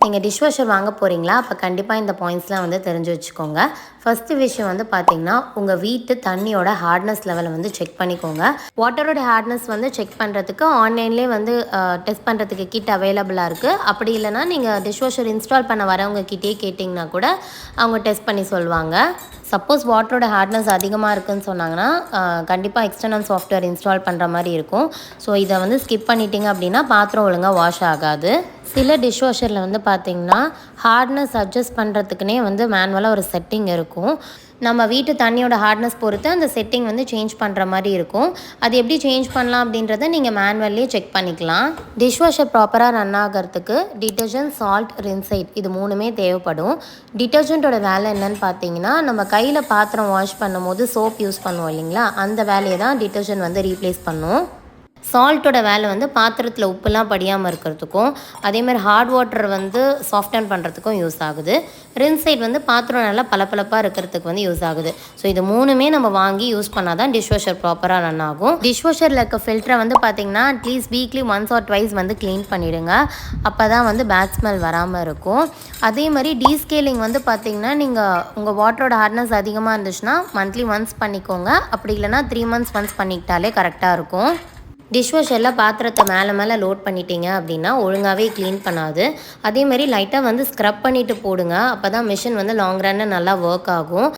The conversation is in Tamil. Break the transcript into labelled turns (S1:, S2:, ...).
S1: நீங்கள் டிஷ் வாஷர் வாங்க போகிறீங்களா? அப்போ கண்டிப்பாக இந்த பாயிண்ட்ஸ்லாம் வந்து தெரிஞ்சு வச்சுக்கோங்க. ஃபஸ்ட்டு விஷயம் வந்து பார்த்தீங்கன்னா, உங்கள் வீட்டு தண்ணியோட ஹார்ட்னஸ் லெவலை வந்து செக் பண்ணிக்கோங்க. வாட்டரோட ஹார்ட்னஸ் வந்து செக் பண்ணுறதுக்கு ஆன்லைன்லேயே வந்து டெஸ்ட் பண்ணுறதுக்கு கிட் அவைலபிளாக இருக்குது. அப்படி இல்லைனா நீங்கள் டிஷ் வாஷர் இன்ஸ்டால் பண்ண வரவங்க கிட்டே கேட்டிங்கன்னா கூட அவங்க டெஸ்ட் பண்ணி சொல்லுவாங்க. சப்போஸ் வாட்டரோட ஹார்ட்னஸ் அதிகமாக இருக்குதுன்னு சொன்னாங்கன்னா கண்டிப்பாக எக்ஸ்டர்னல் சாஃப்ட்வேர் இன்ஸ்டால் பண்ணுற மாதிரி இருக்கும். ஸோ இதை வந்து ஸ்கிப் பண்ணிட்டீங்க அப்படின்னா பாத்திரம் ஒழுங்காக வாஷ் ஆகாது. சில டிஷ் வாஷரில் வந்து பார்த்திங்கன்னா ஹார்ட்னஸ் அட்ஜஸ்ட் பண்ணுறதுக்குனே வந்து மேனுவலாக ஒரு செட்டிங் இருக்கும். நம்ம வீட்டு தண்ணியோட ஹார்ட்னஸ் பொறுத்து அந்த செட்டிங் வந்து சேஞ்ச் பண்ணுற மாதிரி இருக்கும். அது எப்படி சேஞ்ச் பண்ணலாம் அப்படின்றத நீங்கள் மேனுவல்லே செக் பண்ணிக்கலாம். டிஷ் வாஷர் ப்ராப்பராக ரன் ஆகிறதுக்கு டிட்டர்ஜென்ட், சால்ட், ரின்சைட் இது 3மே தேவைப்படும். டிட்டர்ஜென்ட்டோட வேலை என்னன்னு பார்த்தீங்கன்னா, நம்ம கையில் பாத்திரம் வாஷ் பண்ணும்போது சோப் யூஸ் பண்ணுவோம் இல்லைங்களா, அந்த வேலையை தான் டிட்டர்ஜென்ட் வந்து ரீப்ளேஸ் பண்ணும். சால்ட்டோட வேலை வந்து பாத்திரத்தில் உப்புலாம் படியாமல் இருக்கிறதுக்கும், அதேமாதிரி ஹார்ட் வாட்டர் வந்து சாஃப்டன் பண்ணுறதுக்கும் யூஸ் ஆகுது. ரின்சைட் வந்து பாத்திரம் நல்லா பளபளப்பாக இருக்கிறதுக்கு வந்து யூஸ் ஆகுது. ஸோ இது 3மே நம்ம வாங்கி யூஸ் பண்ணால் தான் டிஷ் வாஷர் ப்ராப்பராக ரன் ஆகும். டிஷ் வாஷரில் இருக்க ஃபில்டரை வந்து பார்த்திங்கன்னா at least weekly once R twice வந்து க்ளீன் பண்ணிவிடுங்க. அப்போ தான் வந்து பேட் ஸ்மெல் வராமல் இருக்கும். அதே மாதிரி டீஸ்கேலிங் வந்து பார்த்திங்கன்னா, நீங்கள் உங்கள் வாட்டரோட ஹார்ட்னஸ் அதிகமாக இருந்துச்சுன்னா மந்த்லி ஒன்ஸ் பண்ணிக்கோங்க. அப்படி இல்லைனா 3 months ஒன்ஸ் பண்ணிக்கிட்டாலே கரெக்டாக இருக்கும். டிஷ் வாஷரில் பாத்திரத்தை மேலே லோட் பண்ணிட்டீங்க அப்படின்னா ஒழுங்காகவே க்ளீன் பண்ணாது. அதேமாதிரி லைட்டாக வந்து ஸ்க்ரப் பண்ணிவிட்டு போடுங்க. அப்போ தான் மிஷின் வந்து லாங் ரன்னில் நல்லா ஒர்க் ஆகும்.